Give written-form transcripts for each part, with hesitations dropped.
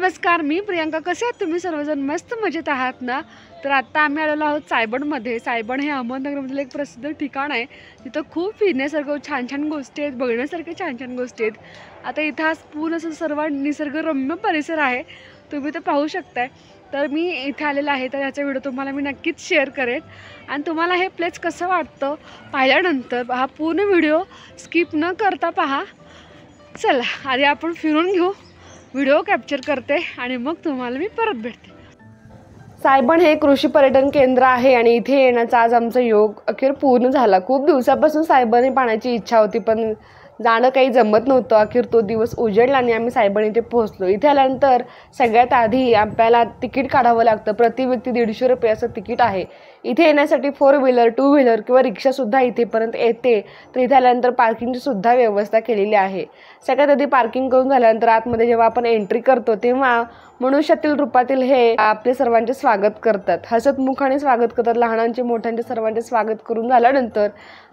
नमस्कार, मी प्रियंका. कसे आहात तुम्ही सर्वजण? मस्त मजेत आहात ना? तर आता आम्ही आलेलो आहोत सायबणमध्ये. सायबण हे अहमदनगरमधील एक प्रसिद्ध ठिकाण आहे. तिथं खूप फिरण्यासारखं छान छान गोष्टी आहेत, बघण्यासारख्या छान छान गोष्टी आहेत. आता इथं आज पूर्ण असं सर्व निसर्गरम्य परिसर आहे, तुम्ही तर पाहू शकताय. तर मी इथे आलेला आहे, तर याचा व्हिडिओ तुम्हाला मी नक्कीच शेअर करेन. आणि तुम्हाला हे प्लेस कसं वाटतं पाहिल्यानंतर हा पूर्ण व्हिडिओ स्किप न करता पहा. चला आधी आपण फिरून घेऊ. व्हिडिओ कॅप्चर करते आणि मग तुम्हाला मी परत भेटते. सायबण हे कृषी पर्यटन केंद्र आहे आणि इथे येण्याचा आज आमचा योग अखेर पूर्ण झाला. खूप दिवसापासून सायबण हे पाहण्याची इच्छा होती, पण जाणं काही जमत नव्हतं. अखेर तो दिवस उजेडला आणि आम्ही सायबण इथे पोहोचलो. इथे आल्यानंतर सगळ्यात आधी आपल्याला तिकीट काढावं लागतं. प्रति व्यक्ती 150 रुपये असं तिकीट आहे. इथे येण्यासाठी 4 व्हीलर, 2 व्हीलर किंवा रिक्षासुद्धा इथेपर्यंत येते. तर इथे आल्यानंतर पार्किंगची सुद्धा व्यवस्था केलेली आहे. सगळ्यात आधी पार्किंग करून झाल्यानंतर आतमध्ये जेव्हा आपण एंट्री करतो तेव्हा मनुष्यातील रूपातील हे आपले सर्वांचे स्वागत करतात. हसतमुखाने स्वागत करतात. लहानांचे मोठ्यांचे सर्वांचे स्वागत करून झाल्यानंतर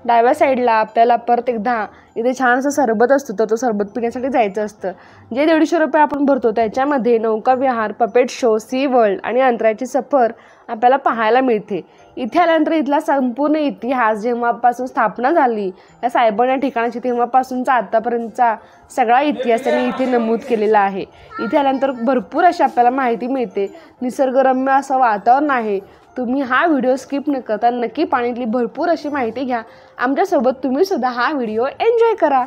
डाव्या साईडला आपल्याला परत एकदा इथे छान असं सरबत असतं, तर तो सरबत पिण्यासाठी जायचं असतं. जे 150 रुपये आपण भरतो त्याच्यामध्ये नौकाविहार, पपेट शो, सी वर्ल्ड आणि अंतराळाची सफर आपल्याला पाहायला मिळते. इथे आल्यानंतर इथला संपूर्ण इतिहास, जेव्हापासून स्थापना झाली या सायबण या ठिकाणाची, तेव्हापासूनचा आतापर्यंतचा सगळा इतिहास त्यांनी इथे नमूद केलेला आहे. इथे आल्यानंतर भरपूर अशी आपल्याला माहिती मिळते. निसर्गरम्य असं वातावरण आहे. तुम्ही हा व्हिडिओ स्किप न करता नक्की पाण्यातली भरपूर अशी माहिती घ्या. आमच्यासोबत तुम्ही सुद्धा हा व्हिडिओ एन्जॉय करा.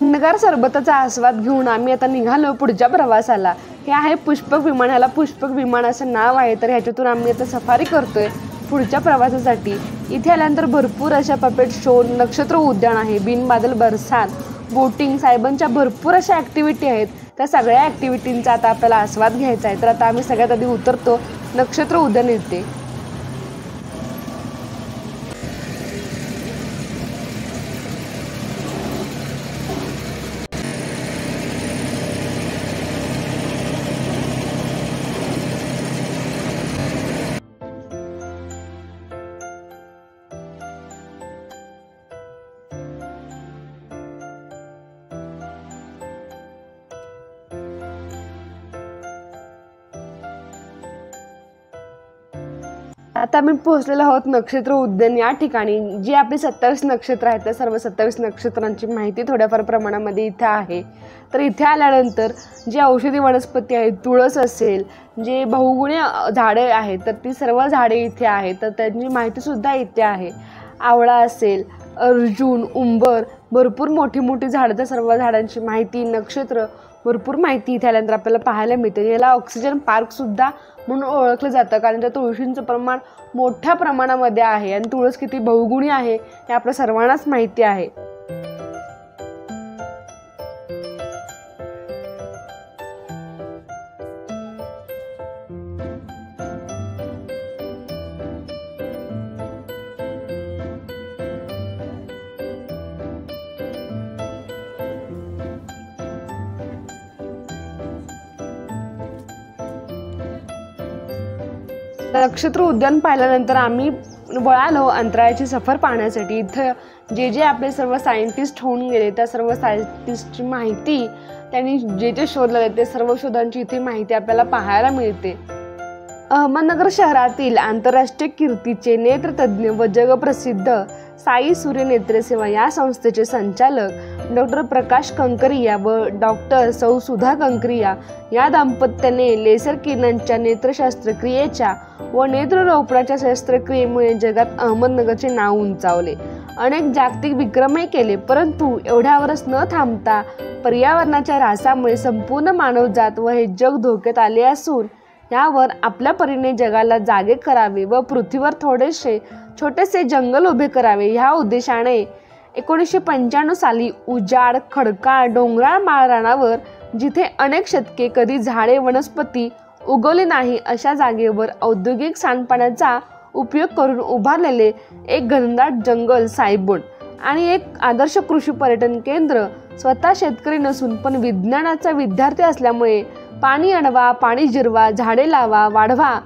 नगर सरबताचा आस्वाद घेऊन आम्ही आता निघालो पुढच्या प्रवासाला. हे आहे पुष्पक विमान. ह्याला पुष्पक विमान असं नाव आहे. तर ह्याच्यातून आम्ही आता सफारी करतोय पुढच्या प्रवासासाठी. इथे आल्यानंतर भरपूर अशा पपेट शो, नक्षत्र उद्यान आहे, बिनबादल बरसात, बोटिंग, सायबनच्या भरपूर अशा ॲक्टिव्हिटी आहेत. त्या सगळ्या ॲक्टिव्हिटींचा आता आपल्याला आस्वाद घ्यायचा आहे. तर आता आम्ही सगळ्यात आधी उतरतो नक्षत्र उद्यान येते. आता आम्ही पोहोचलेलो आहोत नक्षत्र उद्यान या ठिकाणी. जी आपली 27 नक्षत्र आहेत त्या सर्व 27 नक्षत्रांची माहिती थोड्याफार प्रमाणामध्ये इथे आहे. तर इथे आल्यानंतर जी औषधी वनस्पती आहेत, तुळस असेल, जे बहुगुणी झाडे आहेत तर ती सर्व झाडे इथे आहेत, तर त्यांची माहितीसुद्धा इथे आहे. आवळा असेल, अर्जुन, उंबर, भरपूर मोठी मोठी झाडं, त्या सर्व झाडांची माहिती, नक्षत्र, भरपूर माहिती इथे आल्यानंतर आपल्याला पाहायला मिळते. याला ऑक्सिजन पार्कसुद्धा म्हणून ओळखलं जातं, कारण त्या तुळशींचं प्रमाण मोठ्या प्रमाणामध्ये आहे आणि तुळस किती बहुगुणी आहे हे आपल्या सर्वांनाच माहिती आहे. नक्षत्र उद्यान पाहिल्यानंतर आम्ही वळालो अंतराळाची सफर पाहण्यासाठी. इथं जे आपले सर्व सायंटिस्ट होऊन गेले त्या सर्व सायंटिस्टची माहिती, त्यांनी जे शोध लावले ते सर्व शोधांची इथे माहिती आपल्याला पाहायला मिळते. अहमदनगर शहरातील आंतरराष्ट्रीय कीर्तीचे नेत्रतज्ञ व जगप्रसिद्ध साई सूर्य नेत्र सेवा या संस्थेचे संचालक डॉक्टर प्रकाश कंकरिया व डॉक्टर सौ सुधा कंकरिया या दाम्पत्याने लेसर किरणांच्या नेत्र शस्त्रक्रियेच्या व नेत्ररोपणाच्या शस्त्रक्रियेमुळे जगात अहमदनगरचे नाव उंचावले. अनेक जागतिक विक्रमही केले, परंतु एवढ्यावरच न थांबता पर्यावरणाच्या ऱ्हासामुळे संपूर्ण मानवजात व हे जग धोक्यात आले असून यावर आपल्या परीने जगाला जागे करावे व पृथ्वीवर थोडेसे छोटेसे जंगल उभे करावे ह्या उद्देशाने 1995 साली उजाड खडकाळ डोंगराळ माळरानावर जिथे अनेक शतके कधी झाडे वनस्पती उगवली नाही अशा जागेवर औद्योगिक सांडपाण्याचा उपयोग करून उभारलेले एक घनदाट जंगल सायबोन आणि एक आदर्श कृषी पर्यटन केंद्र स्वतः शेतकरी नसून पण विज्ञानाचा विद्यार्थी असल्यामुळे पाणी अडवा पाणी जिरवा झाडे लावा वाढवा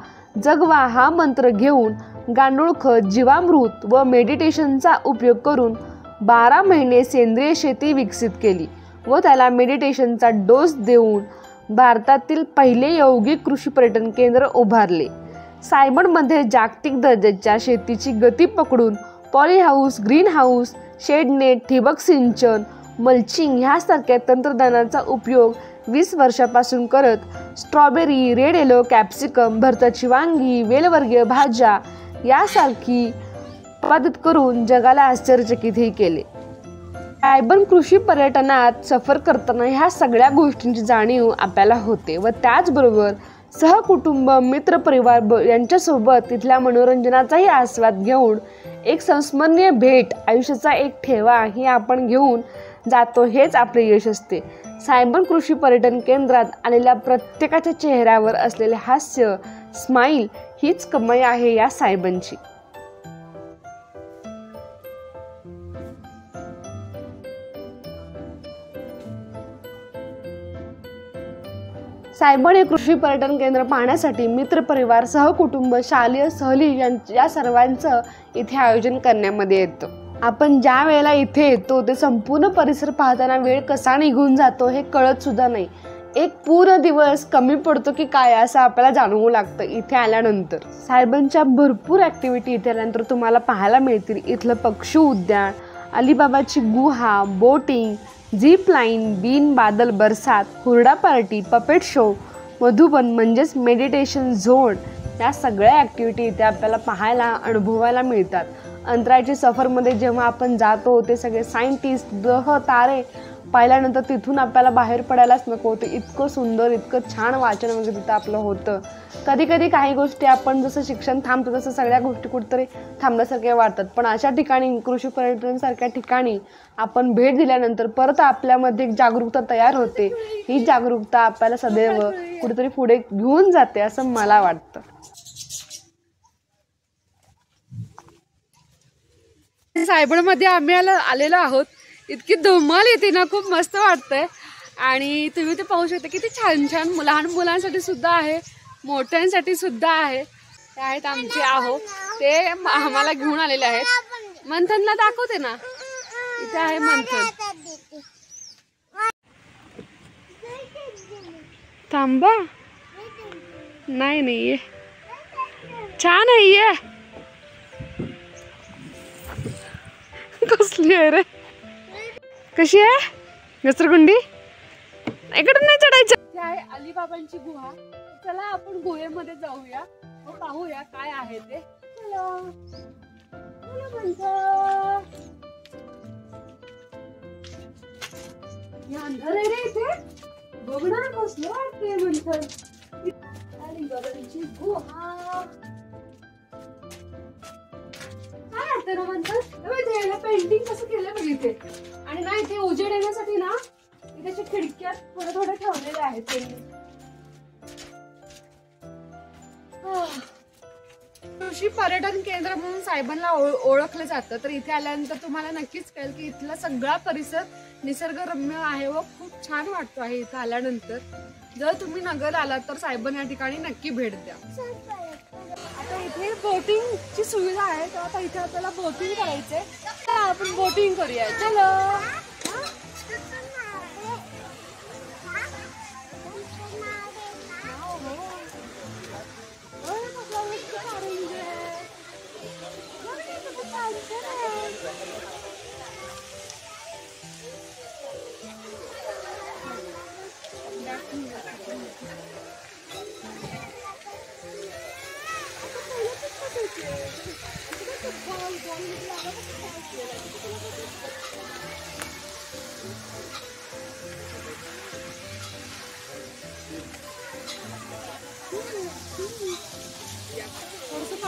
जगवा हा मंत्र घेऊन गांडूळ खत जीवामृत व मेडिटेशनचा उपयोग करून 12 महिने सेंद्रिय शेती विकसित केली व त्याला मेडिटेशनचा डोस देऊन भारतातील पहिले यौगिक कृषी पर्यटन केंद्र उभारले। सायबोनमध्ये जागतिक दर्जाच्या शेतीची गती पकडून poly house green house shade net ठिबक सिंचन मल्चिंग ह्यासारख्या तंत्रज्ञानाचा उपयोग 20 वर्षापासून करत स्ट्रॉबेरी रेड येलो कॅप्सिकम भरताची वांगी वेलवर्गीय भाज्या यासारखी उत्पादित करून जगाला आश्चर्यचकितही केले। सायबोन कृषी पर्यटनात सफर करताना ह्या सगळ्या गोष्टींची जाणीव आपल्याला होते व त्याचबरोबर सहकुटुंब मित्रपरिवार यांच्यासोबत तिथल्या मनोरंजनाचाही आस्वाद घेऊन एक संस्मरणीय भेट आयुष्याचा एक ठेवा ही आपण घेऊन जातो हेच आपले यश असते। सायबोन कृषी पर्यटन केंद्रात आलेल्या प्रत्येकाच्या चेहऱ्यावर असलेले हास्य स्माईल हीच कमाई आहे या सायबोनची। सायबोन हे कृषी पर्यटन केंद्र पाहण्यासाठी मित्रपरिवार सहकुटुंब शालेय सहली या सर्वांचं इथे आयोजन करण्यामध्ये येतं। आपण ज्या वेळेला इथे येतो ते संपूर्ण परिसर पाहताना वेळ कसा निघून जातो हे कळत सुद्धा नाही। एक पूर्ण दिवस कमी पडतो की काय असं आपल्याला जाणवू लागतं इथे आल्यानंतर। सायबोनच्या भरपूर ॲक्टिव्हिटी इथे आल्यानंतर तुम्हाला पाहायला मिळतील। इथलं पक्षी उद्यान अलिबाबाची गुहा बोटिंग झिप लाईन बीन बादल बरसात हुरडा पार्टी पपेट शो मधुबन म्हणजेच मेडिटेशन झोन या सगळ्या ॲक्टिव्हिटी इथे आपल्याला पाहायला अनुभवायला मिळतात। अंतराळच्या सफरमध्ये जेव्हा आपण जातो ते सगळे सायंटिस्ट ग्रह तारे पाहिल्यानंतर तिथून आपल्याला बाहेर पडायलाच नको होतं। इतकं सुंदर इतकं छान वाचन वगैरे तिथं आपलं होतं। कधी कधी काही गोष्टी आपण जसं शिक्षण थांबतो तसं सगळ्या गोष्टी कुठेतरी थांबल्यासारख्या वाटतात, पण अशा ठिकाणी कृषी पर्यटनासारख्या ठिकाणी आपण भेट दिल्यानंतर परत आपल्यामध्ये एक जागरूकता तयार होते। ही जागरूकता आपल्याला सदैव कुठेतरी पुढे घेऊन जाते असं मला वाटतं। सायबोनमध्ये आम्ही आलेलो आहोत। इतकी धमाल येते ना, खूप मस्त वाटतंय। आणि तुम्ही ते पाहू शकता किती छान छान लहान मुलांसाठी सुद्धा आहे मोठ्यांसाठी सुद्धा आहे। ते आहेत आमचे आहो ते आम्हाला घेऊन आलेले आहेत। मंथनला दाखवते ना, इथे आहे मंथन। थांबा नाही नाही छान आहे ये कसली आहे रे कशी आहे घसरगुंडी इकडे नाही चढायचं। हे आहे अलिबाबांची गुहा। चला आपण गुहेमध्ये जाऊया व पाहूया काय आहे ते। चला अंधार आहे रे इथे बघ ना कसलं वाटतंय मंथन। अलिबाबांची गुहा काय वाटतं ना मंथन? पेंटिंग कसं केलं बघ इथे आणि ना इथे उजेड येण्यासाठी ना इथे खिडक्या थोड्या ठेवलेल्या आहेत त्यांनी। कृषी पर्यटन केंद्र म्हणून सायबोनला ओळखलं जातं। तर इथे आल्यानंतर तुम्हाला नक्कीच कळेल की इथला सगळा परिसर निसर्गरम्य आहे व खूप छान वाटतो आहे इथे आल्यानंतर। जर तुम्ही नगर आलात तर सायबोन या ठिकाणी नक्की भेट द्या। आता इथे बोटिंगची सुविधा आहे, तर आता इथे आपल्याला बोटिंग करायचंय, तर आपण बोटिंग करूया। चलो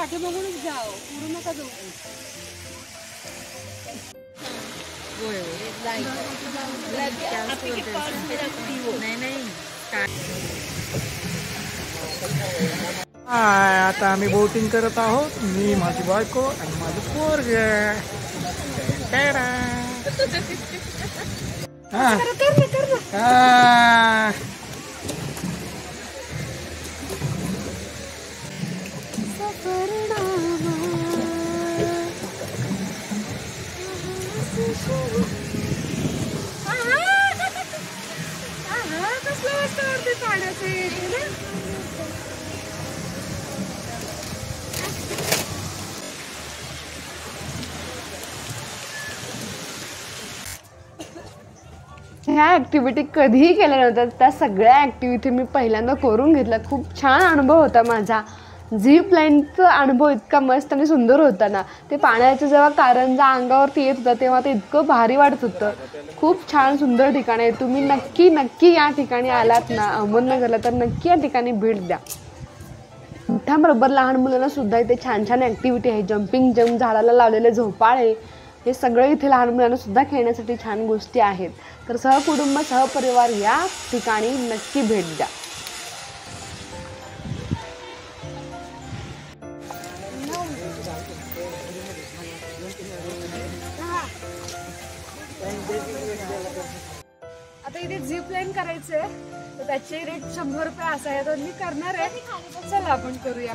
पाठीमागूनच जाओ, पुढे नका जाऊ. आता आम्ही बोटिंग करत आहोत. मी, माझी बायको आणि माझं पोरग. ह्या ॲक्टिव्हिटी कधीही केल्या नव्हत्या, त्या सगळ्या ॲक्टिव्हिटी मी पहिल्यांदा करून घेतल्या. खूप छान अनुभव होता माझा. झिप लाईनचा अनुभव इतका मस्त आणि सुंदर होता ना. ते पाण्याचं जेव्हा कारंजा अंगावरती येत होतं तेव्हा ते इतकं भारी वाटत होतं. खूप छान सुंदर ठिकाण आहे. तुम्ही नक्की या ठिकाणी आलात ना अहमदनगरला तर नक्की या ठिकाणी भेट द्या. मोठ्याबरोबर लहान मुलांना सुद्धा इथे छान छान ॲक्टिव्हिटी आहे. जम्पिंग जम्प, झाडाला लावलेले झोपाळे, हे सगळे इथे लहान मुलांना सुद्धा खेळण्यासाठी छान गोष्टी आहेत. तर सहकुटुंब सहपरिवार या ठिकाणी नक्की भेट द्या. आता इथे झिप लाईन करायचंय तर त्याचे रेट 100 रुपये असं आहे. तर मी करणार आहे. चला आपण करूया.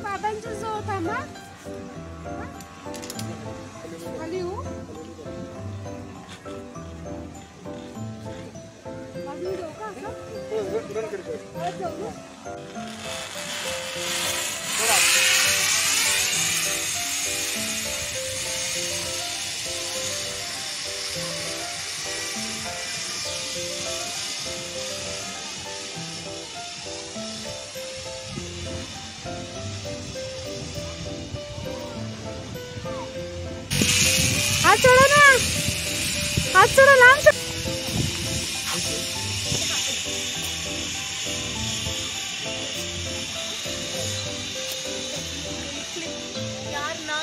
बाबांच्या जवळ थांबा. खाली येऊ. बाजूला जाऊ का असं? हात सोडा ना. हात सोडा. लांब सोडा. यार ना.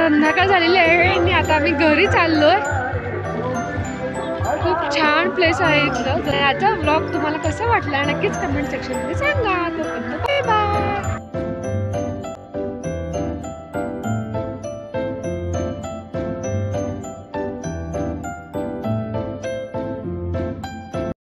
संध्याकाळ झालेली आहे आणि आता आम्ही घरी चाललोय. खूप छान प्लेस आहे इथलं. याचा व्लॉग तुम्हाला कसा वाटला नक्कीच कमेंट सेक्शन मध्ये सांगा.